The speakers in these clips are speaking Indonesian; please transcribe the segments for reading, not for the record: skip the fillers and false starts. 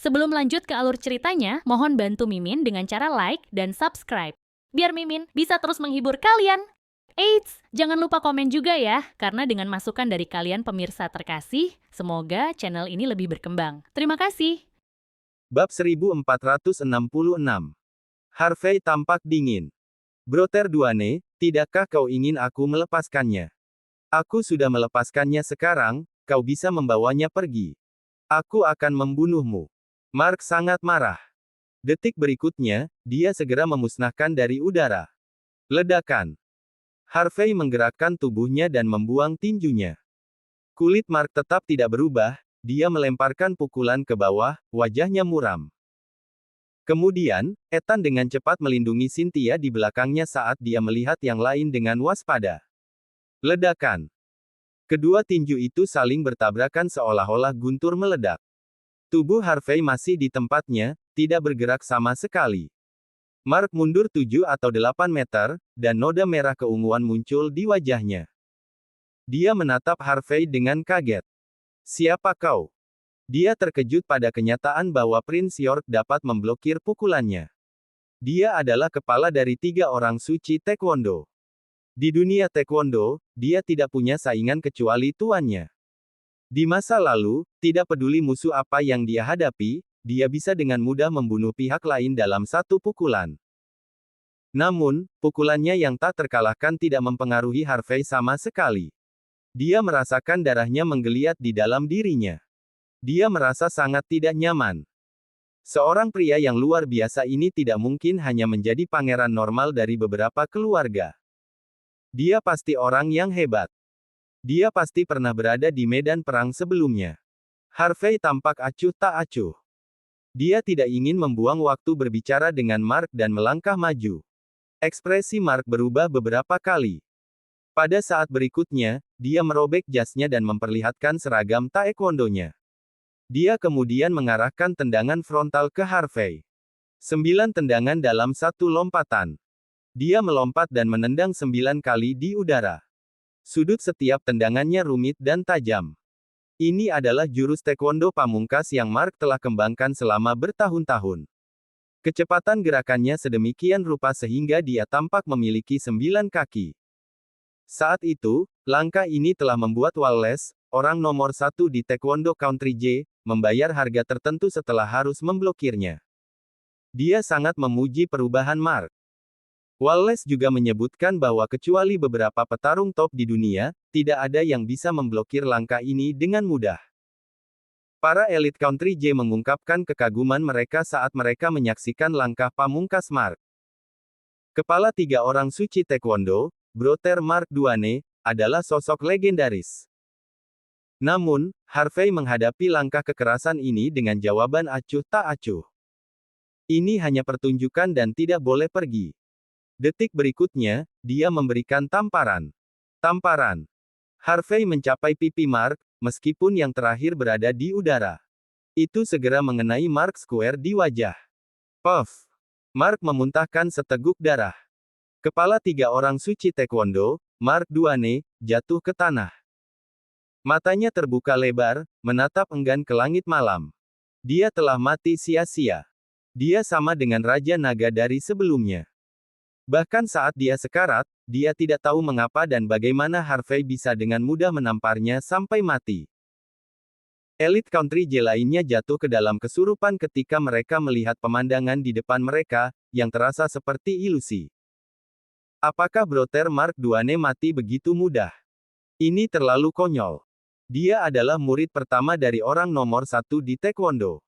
Sebelum lanjut ke alur ceritanya, mohon bantu Mimin dengan cara like dan subscribe. Biar Mimin bisa terus menghibur kalian. Eits, jangan lupa komen juga ya, karena dengan masukan dari kalian pemirsa terkasih, semoga channel ini lebih berkembang. Terima kasih. Bab 1466. Harvey tampak dingin. Brother Duane, tidakkah kau ingin aku melepaskannya? Aku sudah melepaskannya sekarang, kau bisa membawanya pergi. Aku akan membunuhmu. Mark sangat marah. Detik berikutnya, dia segera memusnahkan dari udara. Ledakan. Harvey menggerakkan tubuhnya dan membuang tinjunya. Kulit Mark tetap tidak berubah, dia melemparkan pukulan ke bawah, wajahnya muram. Kemudian, Ethan dengan cepat melindungi Cynthia di belakangnya saat dia melihat yang lain dengan waspada. Ledakan. Kedua tinju itu saling bertabrakan seolah-olah guntur meledak. Tubuh Harvey masih di tempatnya, tidak bergerak sama sekali. Mark mundur 7 atau 8 meter, dan noda merah keunguan muncul di wajahnya. Dia menatap Harvey dengan kaget. Siapa kau? Dia terkejut pada kenyataan bahwa Prince York dapat memblokir pukulannya. Dia adalah kepala dari 3 orang suci Taekwondo. Di dunia Taekwondo, dia tidak punya saingan kecuali tuannya. Di masa lalu, tidak peduli musuh apa yang dia hadapi, dia bisa dengan mudah membunuh pihak lain dalam satu pukulan. Namun, pukulannya yang tak terkalahkan tidak mempengaruhi Harvey sama sekali. Dia merasakan darahnya menggeliat di dalam dirinya. Dia merasa sangat tidak nyaman. Seorang pria yang luar biasa ini tidak mungkin hanya menjadi pangeran normal dari beberapa keluarga. Dia pasti orang yang hebat. Dia pasti pernah berada di medan perang sebelumnya. Harvey tampak acuh tak acuh. Dia tidak ingin membuang waktu berbicara dengan Mark dan melangkah maju. Ekspresi Mark berubah beberapa kali. Pada saat berikutnya, dia merobek jasnya dan memperlihatkan seragam taekwondonya. Dia kemudian mengarahkan tendangan frontal ke Harvey. 9 tendangan dalam satu lompatan. Dia melompat dan menendang 9 kali di udara. Sudut setiap tendangannya rumit dan tajam. Ini adalah jurus taekwondo pamungkas yang Mark telah kembangkan selama bertahun-tahun. Kecepatan gerakannya sedemikian rupa sehingga dia tampak memiliki 9 kaki. Saat itu, langkah ini telah membuat Wallace, orang nomor 1 di Taekwondo Country J, membayar harga tertentu setelah harus memblokirnya. Dia sangat memuji perubahan Mark. Wallace juga menyebutkan bahwa kecuali beberapa petarung top di dunia, tidak ada yang bisa memblokir langkah ini dengan mudah. Para elit Country J mengungkapkan kekaguman mereka saat mereka menyaksikan langkah pamungkas Mark. Kepala 3 orang suci Taekwondo, Brother Mark Duane, adalah sosok legendaris. Namun, Harvey menghadapi langkah kekerasan ini dengan jawaban acuh tak acuh. Ini hanya pertunjukan dan tidak boleh pergi. Detik berikutnya, dia memberikan tamparan. Tamparan. Harvey mencapai pipi Mark, meskipun yang terakhir berada di udara. Itu segera mengenai Mark square di wajah. Puff. Mark memuntahkan seteguk darah. Kepala 3 orang suci Taekwondo, Mark Duane, jatuh ke tanah. Matanya terbuka lebar, menatap enggan ke langit malam. Dia telah mati sia-sia. Dia sama dengan Raja Naga dari sebelumnya. Bahkan saat dia sekarat, dia tidak tahu mengapa dan bagaimana Harvey bisa dengan mudah menamparnya sampai mati. Elit Country J lainnya jatuh ke dalam kesurupan ketika mereka melihat pemandangan di depan mereka, yang terasa seperti ilusi. Apakah Brother Mark Duane mati begitu mudah? Ini terlalu konyol. Dia adalah murid pertama dari orang nomor 1 di Taekwondo.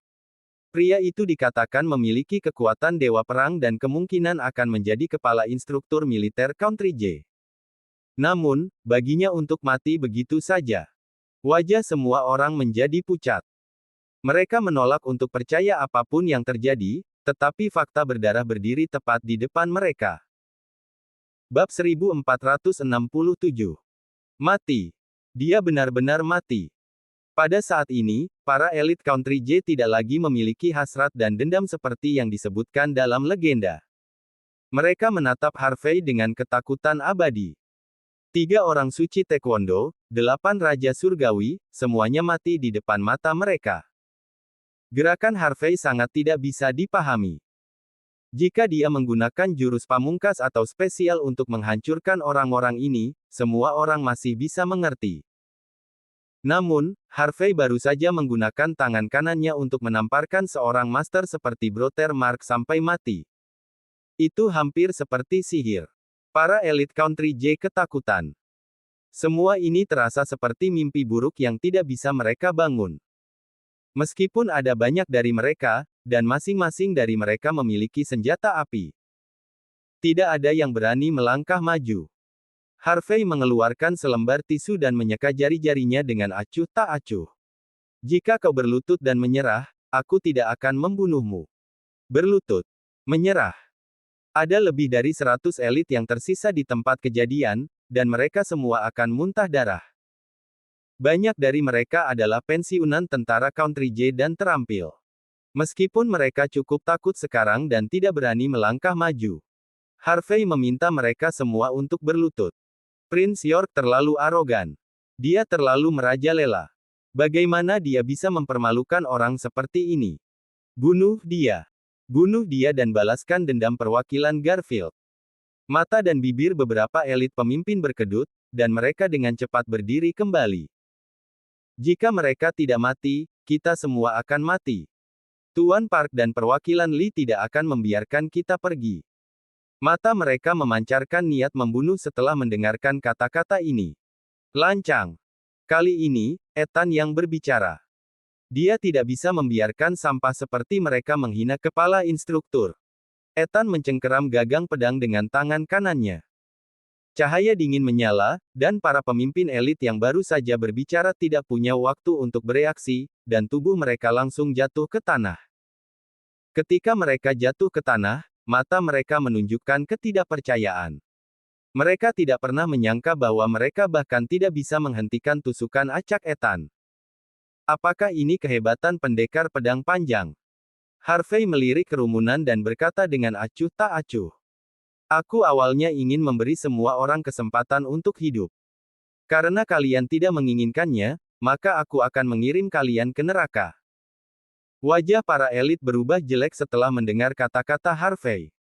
Pria itu dikatakan memiliki kekuatan dewa perang dan kemungkinan akan menjadi kepala instruktur militer Country J. Namun, baginya untuk mati begitu saja. Wajah semua orang menjadi pucat. Mereka menolak untuk percaya apapun yang terjadi, tetapi fakta berdarah berdiri tepat di depan mereka. Bab 1467. Mati. Dia benar-benar mati. Pada saat ini, para elit Country J tidak lagi memiliki hasrat dan dendam seperti yang disebutkan dalam legenda. Mereka menatap Harvey dengan ketakutan abadi. 3 orang suci Taekwondo, 8 raja surgawi, semuanya mati di depan mata mereka. Gerakan Harvey sangat tidak bisa dipahami. Jika dia menggunakan jurus pamungkas atau spesial untuk menghancurkan orang-orang ini, semua orang masih bisa mengerti. Namun, Harvey baru saja menggunakan tangan kanannya untuk menamparkan seorang master seperti Brother Mark sampai mati. Itu hampir seperti sihir. Para elit Country J ketakutan. Semua ini terasa seperti mimpi buruk yang tidak bisa mereka bangun. Meskipun ada banyak dari mereka, dan masing-masing dari mereka memiliki senjata api, tidak ada yang berani melangkah maju. Harvey mengeluarkan selembar tisu dan menyeka jari-jarinya dengan acuh tak acuh. Jika kau berlutut dan menyerah, aku tidak akan membunuhmu. Berlutut. Menyerah. Ada lebih dari 100 elit yang tersisa di tempat kejadian, dan mereka semua akan muntah darah. Banyak dari mereka adalah pensiunan tentara Country J dan terampil. Meskipun mereka cukup takut sekarang dan tidak berani melangkah maju, Harvey meminta mereka semua untuk berlutut. Prince York terlalu arogan. Dia terlalu merajalela. Bagaimana dia bisa mempermalukan orang seperti ini? Bunuh dia. Bunuh dia dan balaskan dendam perwakilan Garfield. Mata dan bibir beberapa elit pemimpin berkedut, dan mereka dengan cepat berdiri kembali. Jika mereka tidak mati, kita semua akan mati. Tuan Park dan perwakilan Lee tidak akan membiarkan kita pergi. Mata mereka memancarkan niat membunuh setelah mendengarkan kata-kata ini. Lancang. Kali ini, Ethan yang berbicara. Dia tidak bisa membiarkan sampah seperti mereka menghina kepala instruktur. Ethan mencengkeram gagang pedang dengan tangan kanannya. Cahaya dingin menyala, dan para pemimpin elit yang baru saja berbicara tidak punya waktu untuk bereaksi, dan tubuh mereka langsung jatuh ke tanah. Ketika mereka jatuh ke tanah, mata mereka menunjukkan ketidakpercayaan. Mereka tidak pernah menyangka bahwa mereka bahkan tidak bisa menghentikan tusukan acak Ethan. Apakah ini kehebatan pendekar pedang panjang? Harvey melirik kerumunan dan berkata dengan acuh tak acuh. Aku awalnya ingin memberi semua orang kesempatan untuk hidup. Karena kalian tidak menginginkannya, maka aku akan mengirim kalian ke neraka. Wajah para elit berubah jelek setelah mendengar kata-kata Harvey.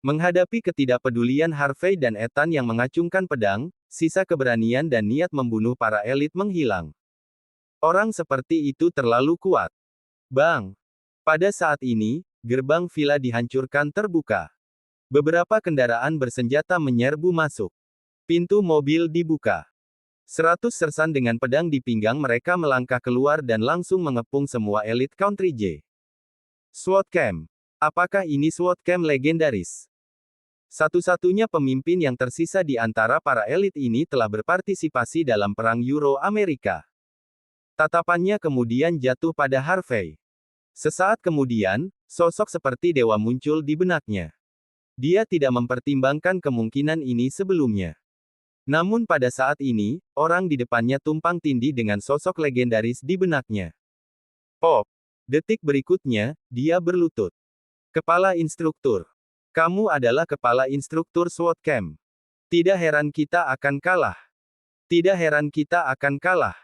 Menghadapi ketidakpedulian Harvey dan Ethan yang mengacungkan pedang, sisa keberanian dan niat membunuh para elit menghilang. Orang seperti itu terlalu kuat. Bang! Pada saat ini, gerbang villa dihancurkan terbuka. Beberapa kendaraan bersenjata menyerbu masuk. Pintu mobil dibuka. 100 sersan dengan pedang di pinggang mereka melangkah keluar dan langsung mengepung semua elit Country J. SWAT Camp. Apakah ini SWAT Camp legendaris? Satu-satunya pemimpin yang tersisa di antara para elit ini telah berpartisipasi dalam Perang Euro-Amerika. Tatapannya kemudian jatuh pada Harvey. Sesaat kemudian, sosok seperti dewa muncul di benaknya. Dia tidak mempertimbangkan kemungkinan ini sebelumnya. Namun pada saat ini, orang di depannya tumpang tindih dengan sosok legendaris di benaknya. Pop! Detik berikutnya, dia berlutut. Kepala instruktur. Kamu adalah kepala instruktur SWAT Camp. Tidak heran kita akan kalah. Tidak heran kita akan kalah.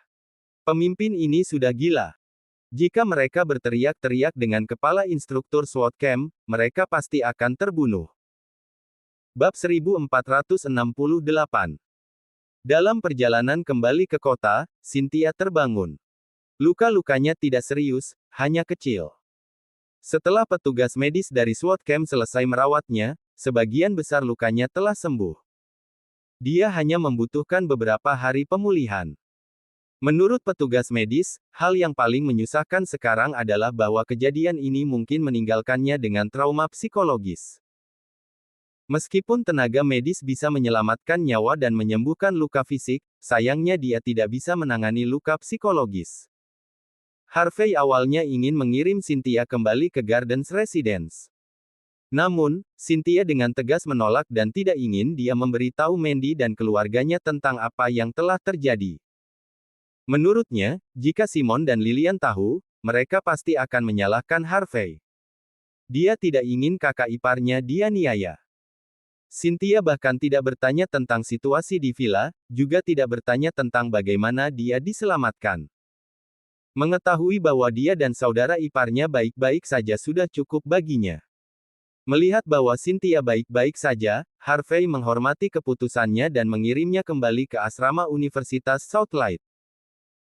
Pemimpin ini sudah gila. Jika mereka berteriak-teriak dengan kepala instruktur SWAT Camp, mereka pasti akan terbunuh. Bab 1468. Dalam perjalanan kembali ke kota, Cynthia terbangun. Luka-lukanya tidak serius, hanya kecil. Setelah petugas medis dari SWAT Camp selesai merawatnya, sebagian besar lukanya telah sembuh. Dia hanya membutuhkan beberapa hari pemulihan. Menurut petugas medis, hal yang paling menyusahkan sekarang adalah bahwa kejadian ini mungkin meninggalkannya dengan trauma psikologis. Meskipun tenaga medis bisa menyelamatkan nyawa dan menyembuhkan luka fisik, sayangnya dia tidak bisa menangani luka psikologis. Harvey awalnya ingin mengirim Cynthia kembali ke Gardens Residence. Namun, Cynthia dengan tegas menolak dan tidak ingin dia memberitahu Mandy dan keluarganya tentang apa yang telah terjadi. Menurutnya, jika Simon dan Lillian tahu, mereka pasti akan menyalahkan Harvey. Dia tidak ingin kakak iparnya dianiaya. Cynthia bahkan tidak bertanya tentang situasi di villa, juga tidak bertanya tentang bagaimana dia diselamatkan. Mengetahui bahwa dia dan saudara iparnya baik-baik saja sudah cukup baginya. Melihat bahwa Cynthia baik-baik saja, Harvey menghormati keputusannya dan mengirimnya kembali ke asrama Universitas Southlight.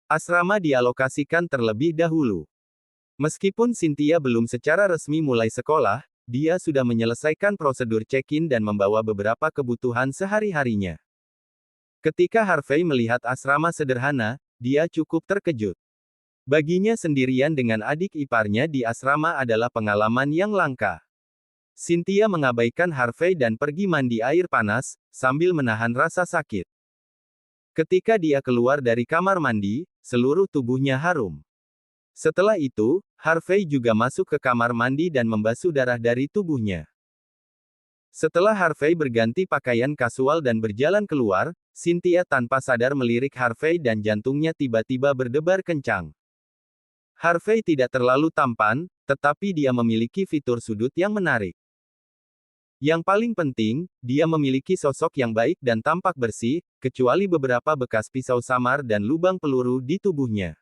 Asrama dialokasikan terlebih dahulu. Meskipun Cynthia belum secara resmi mulai sekolah, dia sudah menyelesaikan prosedur check-in dan membawa beberapa kebutuhan sehari-harinya. Ketika Harvey melihat asrama sederhana, dia cukup terkejut. Baginya sendirian dengan adik iparnya di asrama adalah pengalaman yang langka. Cynthia mengabaikan Harvey dan pergi mandi air panas, sambil menahan rasa sakit. Ketika dia keluar dari kamar mandi, seluruh tubuhnya harum. Setelah itu, Harvey juga masuk ke kamar mandi dan membasuh darah dari tubuhnya. Setelah Harvey berganti pakaian kasual dan berjalan keluar, Cynthia tanpa sadar melirik Harvey dan jantungnya tiba-tiba berdebar kencang. Harvey tidak terlalu tampan, tetapi dia memiliki fitur sudut yang menarik. Yang paling penting, dia memiliki sosok yang baik dan tampak bersih, kecuali beberapa bekas pisau samar dan lubang peluru di tubuhnya.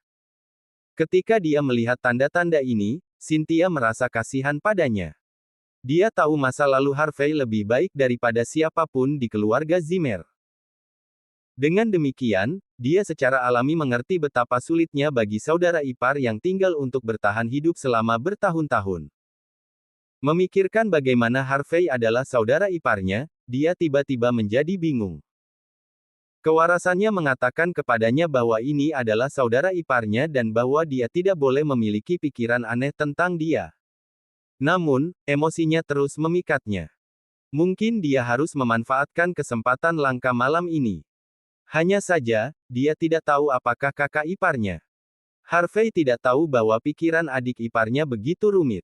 Ketika dia melihat tanda-tanda ini, Cynthia merasa kasihan padanya. Dia tahu masa lalu Harvey lebih baik daripada siapapun di keluarga Zimmer. Dengan demikian, dia secara alami mengerti betapa sulitnya bagi saudara ipar yang tinggal untuk bertahan hidup selama bertahun-tahun. Memikirkan bagaimana Harvey adalah saudara iparnya, dia tiba-tiba menjadi bingung. Kewarasannya mengatakan kepadanya bahwa ini adalah saudara iparnya dan bahwa dia tidak boleh memiliki pikiran aneh tentang dia. Namun, emosinya terus memikatnya. Mungkin dia harus memanfaatkan kesempatan langka malam ini. Hanya saja, dia tidak tahu apakah kakak iparnya. Harvey tidak tahu bahwa pikiran adik iparnya begitu rumit.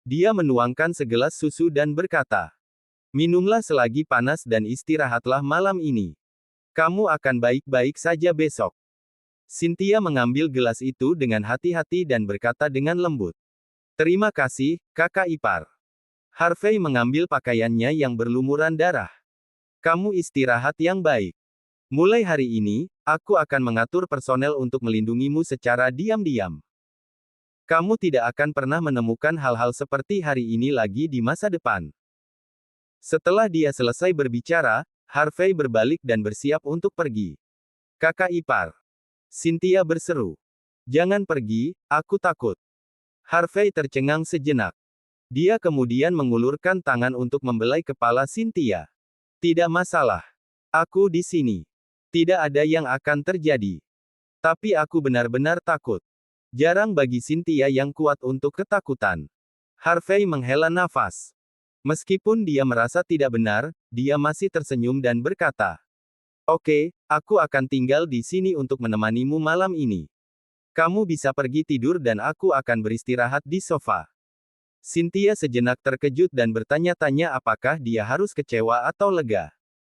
Dia menuangkan segelas susu dan berkata, "Minumlah selagi panas dan istirahatlah malam ini. Kamu akan baik-baik saja besok." Cynthia mengambil gelas itu dengan hati-hati dan berkata dengan lembut, "Terima kasih, kakak ipar." Harvey mengambil pakaiannya yang berlumuran darah. "Kamu istirahat yang baik. Mulai hari ini, aku akan mengatur personel untuk melindungimu secara diam-diam. Kamu tidak akan pernah menemukan hal-hal seperti hari ini lagi di masa depan." Setelah dia selesai berbicara, Harvey berbalik dan bersiap untuk pergi. "Kakak ipar," Cynthia berseru, "jangan pergi, aku takut." Harvey tercengang sejenak. Dia kemudian mengulurkan tangan untuk membelai kepala Cynthia. "Tidak masalah. Aku di sini. Tidak ada yang akan terjadi. Tapi aku benar-benar takut." Jarang bagi Cynthia yang kuat untuk ketakutan. Harvey menghela nafas. Meskipun dia merasa tidak benar, dia masih tersenyum dan berkata, "Oke, aku akan tinggal di sini untuk menemanimu malam ini. Kamu bisa pergi tidur dan aku akan beristirahat di sofa." Cynthia sejenak terkejut dan bertanya-tanya apakah dia harus kecewa atau lega.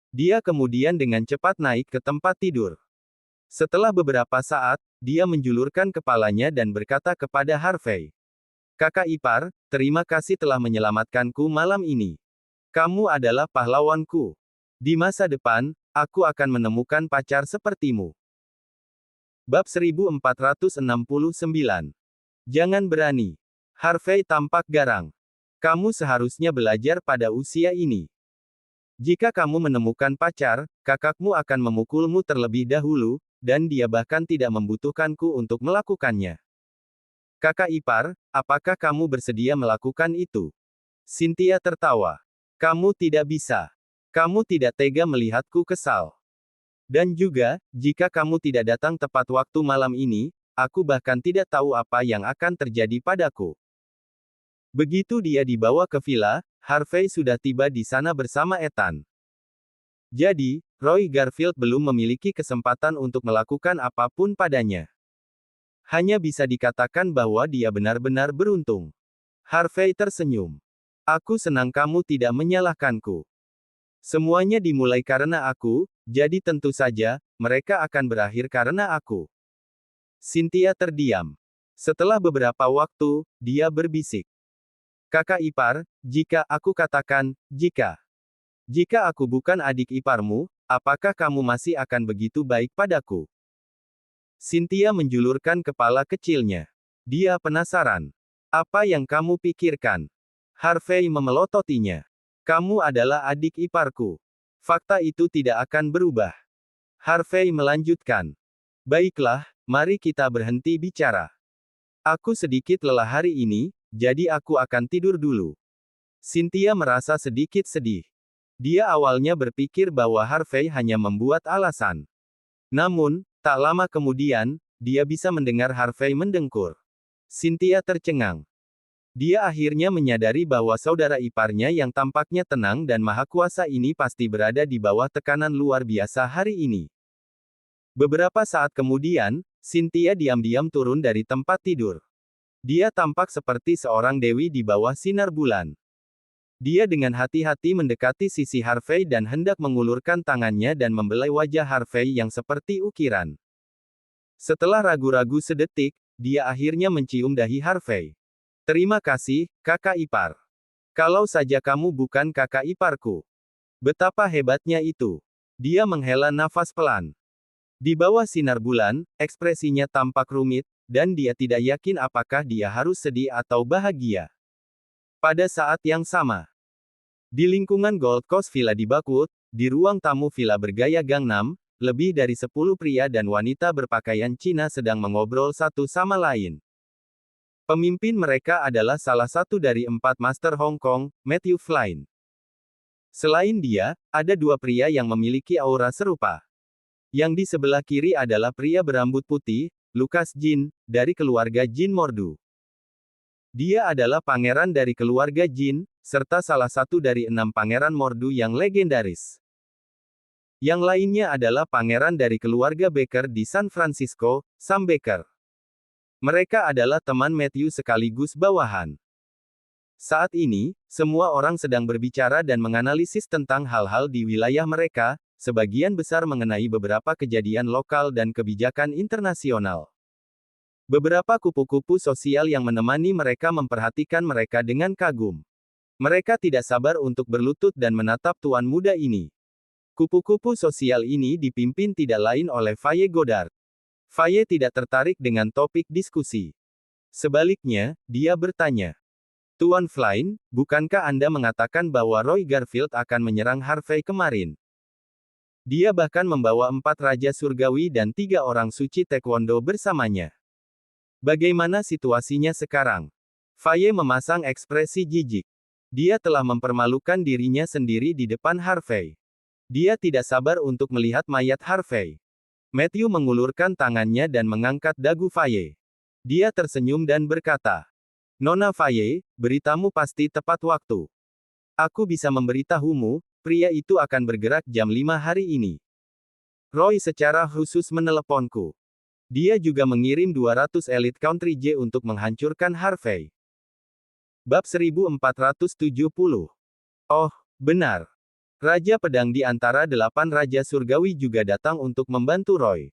Dia kemudian dengan cepat naik ke tempat tidur. Setelah beberapa saat, dia menjulurkan kepalanya dan berkata kepada Harvey, "Kakak ipar, terima kasih telah menyelamatkanku malam ini. Kamu adalah pahlawanku. Di masa depan, aku akan menemukan pacar sepertimu." Bab 1469. Jangan berani. Harvey tampak garang. "Kamu seharusnya belajar pada usia ini. Jika kamu menemukan pacar, kakakmu akan memukulmu terlebih dahulu, dan dia bahkan tidak membutuhkanku untuk melakukannya. Kakak ipar, apakah kamu bersedia melakukan itu?" Cynthia tertawa. "Kamu tidak bisa. Kamu tidak tega melihatku kesal. Dan juga, jika kamu tidak datang tepat waktu malam ini, aku bahkan tidak tahu apa yang akan terjadi padaku." Begitu dia dibawa ke villa, Harvey sudah tiba di sana bersama Ethan. Jadi, Roy Garfield belum memiliki kesempatan untuk melakukan apapun padanya. Hanya bisa dikatakan bahwa dia benar-benar beruntung. Harvey tersenyum. "Aku senang kamu tidak menyalahkanku. Semuanya dimulai karena aku, jadi tentu saja, mereka akan berakhir karena aku." Cynthia terdiam. Setelah beberapa waktu, dia berbisik, "Kakak ipar, jika aku katakan, jika aku bukan adik iparmu, apakah kamu masih akan begitu baik padaku?" Cynthia menjulurkan kepala kecilnya. Dia penasaran. Apa yang kamu pikirkan? Harvey memelototinya. Kamu adalah adik iparku. Fakta itu tidak akan berubah. Harvey melanjutkan. Baiklah, mari kita berhenti bicara. Aku sedikit lelah hari ini, jadi aku akan tidur dulu. Cynthia merasa sedikit sedih. Dia awalnya berpikir bahwa Harvey hanya membuat alasan. Namun, tak lama kemudian, dia bisa mendengar Harvey mendengkur. Cynthia tercengang. Dia akhirnya menyadari bahwa saudara iparnya yang tampaknya tenang dan mahakuasa ini pasti berada di bawah tekanan luar biasa hari ini. Beberapa saat kemudian, Cynthia diam-diam turun dari tempat tidur. Dia tampak seperti seorang dewi di bawah sinar bulan. Dia dengan hati-hati mendekati sisi Harvey dan hendak mengulurkan tangannya dan membelai wajah Harvey yang seperti ukiran. Setelah ragu-ragu sedetik, dia akhirnya mencium dahi Harvey. Terima kasih, kakak ipar. Kalau saja kamu bukan kakak iparku. Betapa hebatnya itu. Dia menghela nafas pelan. Di bawah sinar bulan, ekspresinya tampak rumit, dan dia tidak yakin apakah dia harus sedih atau bahagia. Pada saat yang sama, di lingkungan Gold Coast Villa di Bakwood, di ruang tamu villa bergaya Gangnam, lebih dari 10 pria dan wanita berpakaian Cina sedang mengobrol satu sama lain. Pemimpin mereka adalah salah satu dari 4 Master Hong Kong, Matthew Flynn. Selain dia, ada 2 pria yang memiliki aura serupa. Yang di sebelah kiri adalah pria berambut putih, Lucas Jin, dari keluarga Jin Mordu. Dia adalah pangeran dari keluarga Jin, serta salah satu dari 6 pangeran Mordu yang legendaris. Yang lainnya adalah pangeran dari keluarga Baker di San Francisco, Sam Baker. Mereka adalah teman Matthew sekaligus bawahan. Saat ini, semua orang sedang berbicara dan menganalisis tentang hal-hal di wilayah mereka, sebagian besar mengenai beberapa kejadian lokal dan kebijakan internasional. Beberapa kupu-kupu sosial yang menemani mereka memperhatikan mereka dengan kagum. Mereka tidak sabar untuk berlutut dan menatap tuan muda ini. Kupu-kupu sosial ini dipimpin tidak lain oleh Faye Goddard. Faye tidak tertarik dengan topik diskusi. Sebaliknya, dia bertanya. Tuan Flynn, bukankah Anda mengatakan bahwa Roy Garfield akan menyerang Harvey kemarin? Dia bahkan membawa 4 raja surgawi dan 3 orang suci taekwondo bersamanya. Bagaimana situasinya sekarang? Faye memasang ekspresi jijik. Dia telah mempermalukan dirinya sendiri di depan Harvey. Dia tidak sabar untuk melihat mayat Harvey. Matthew mengulurkan tangannya dan mengangkat dagu Faye. Dia tersenyum dan berkata, Nona Faye, beritamu pasti tepat waktu. Aku bisa memberitahumu, pria itu akan bergerak jam 5 hari ini. Roy secara khusus meneleponku. Dia juga mengirim 200 elit Country J untuk menghancurkan Harvey. Bab 1470. Oh, benar. Raja Pedang di antara 8 Raja Surgawi juga datang untuk membantu Roy.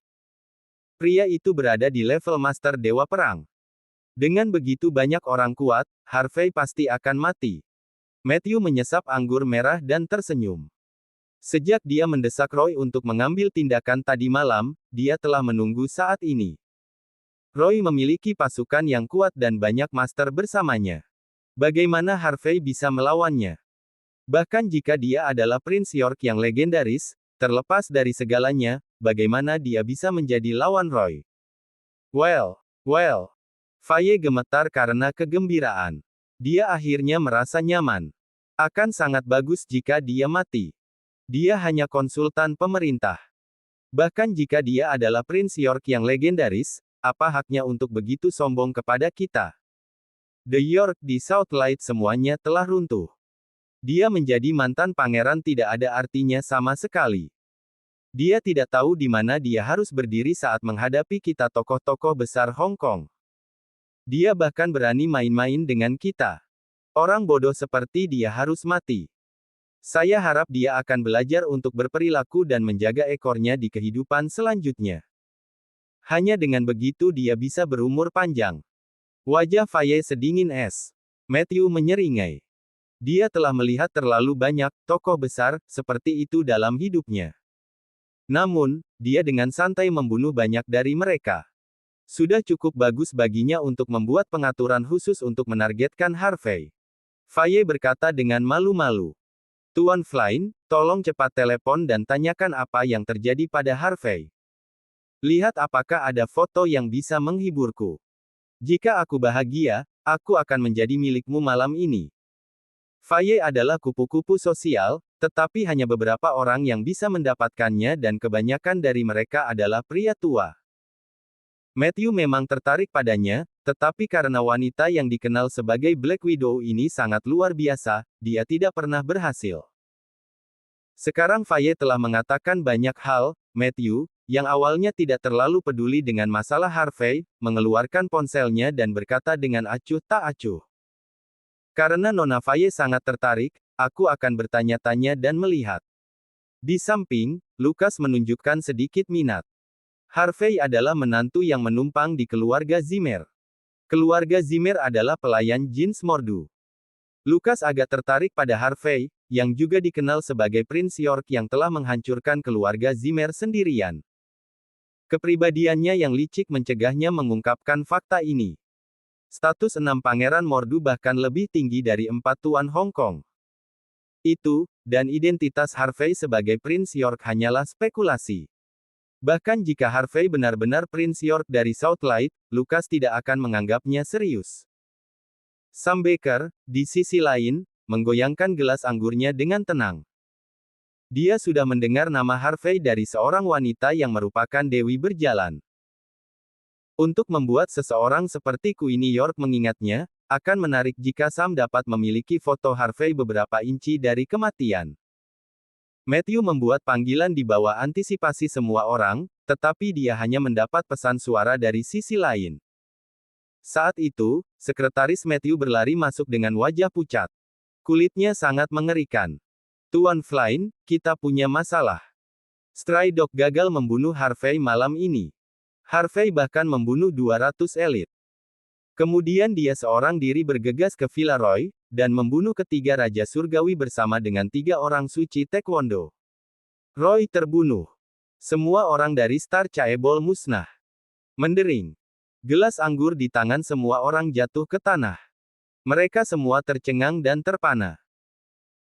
Pria itu berada di level Master Dewa Perang. Dengan begitu banyak orang kuat, Harvey pasti akan mati. Matthew menyesap anggur merah dan tersenyum. Sejak dia mendesak Roy untuk mengambil tindakan tadi malam, dia telah menunggu saat ini. Roy memiliki pasukan yang kuat dan banyak master bersamanya. Bagaimana Harvey bisa melawannya? Bahkan jika dia adalah Prince York yang legendaris, terlepas dari segalanya, bagaimana dia bisa menjadi lawan Roy? Well. Faye gemetar karena kegembiraan. Dia akhirnya merasa nyaman. Akan sangat bagus jika dia mati. Dia hanya konsultan pemerintah. Bahkan jika dia adalah Prince York yang legendaris, apa haknya untuk begitu sombong kepada kita? The York di Southlight semuanya telah runtuh. Dia menjadi mantan pangeran tidak ada artinya sama sekali. Dia tidak tahu di mana dia harus berdiri saat menghadapi kita tokoh-tokoh besar Hong Kong. Dia bahkan berani main-main dengan kita. Orang bodoh seperti dia harus mati. Saya harap dia akan belajar untuk berperilaku dan menjaga ekornya di kehidupan selanjutnya. Hanya dengan begitu dia bisa berumur panjang. Wajah Faye sedingin es. Matthew menyeringai. Dia telah melihat terlalu banyak tokoh besar seperti itu dalam hidupnya. Namun, dia dengan santai membunuh banyak dari mereka. Sudah cukup bagus baginya untuk membuat pengaturan khusus untuk menargetkan Harvey. Faye berkata dengan malu-malu. Tuan Flynn, tolong cepat telepon dan tanyakan apa yang terjadi pada Harvey. Lihat apakah ada foto yang bisa menghiburku. Jika aku bahagia, aku akan menjadi milikmu malam ini. Faye adalah kupu-kupu sosial, tetapi hanya beberapa orang yang bisa mendapatkannya dan kebanyakan dari mereka adalah pria tua. Matthew memang tertarik padanya, tetapi karena wanita yang dikenal sebagai Black Widow ini sangat luar biasa, dia tidak pernah berhasil. Sekarang Faye telah mengatakan banyak hal, Matthew, yang awalnya tidak terlalu peduli dengan masalah Harvey, mengeluarkan ponselnya dan berkata dengan acuh tak acuh. Karena Nona Faye sangat tertarik, aku akan bertanya-tanya dan melihat. Di samping, Lucas menunjukkan sedikit minat. Harvey adalah menantu yang menumpang di keluarga Zimmer. Keluarga Zimmer adalah pelayan Jeans Mordu. Lucas agak tertarik pada Harvey, yang juga dikenal sebagai Prince York yang telah menghancurkan keluarga Zimmer sendirian. Kepribadiannya yang licik mencegahnya mengungkapkan fakta ini. Status 6 Pangeran Mordu bahkan lebih tinggi dari 4 Tuan Hong Kong. Itu, dan identitas Harvey sebagai Prince York hanyalah spekulasi. Bahkan jika Harvey benar-benar Prince York dari Southlight, Lucas tidak akan menganggapnya serius. Sam Baker, di sisi lain, menggoyangkan gelas anggurnya dengan tenang. Dia sudah mendengar nama Harvey dari seorang wanita yang merupakan Dewi Berjalan. Untuk membuat seseorang seperti Queenie York mengingatnya, akan menarik jika Sam dapat memiliki foto Harvey beberapa inci dari kematian. Matthew membuat panggilan di bawah antisipasi semua orang, tetapi dia hanya mendapat pesan suara dari sisi lain. Saat itu, sekretaris Matthew berlari masuk dengan wajah pucat. Kulitnya sangat mengerikan. Tuan Flynn, kita punya masalah. Stray Dog gagal membunuh Harvey malam ini. Harvey bahkan membunuh 200 elit. Kemudian dia seorang diri bergegas ke Villa Roy, dan membunuh ketiga Raja Surgawi bersama dengan 3 orang suci Taekwondo. Roy terbunuh. Semua orang dari Star Chaebol musnah. Mendering. Gelas anggur di tangan semua orang jatuh ke tanah. Mereka semua tercengang dan terpana.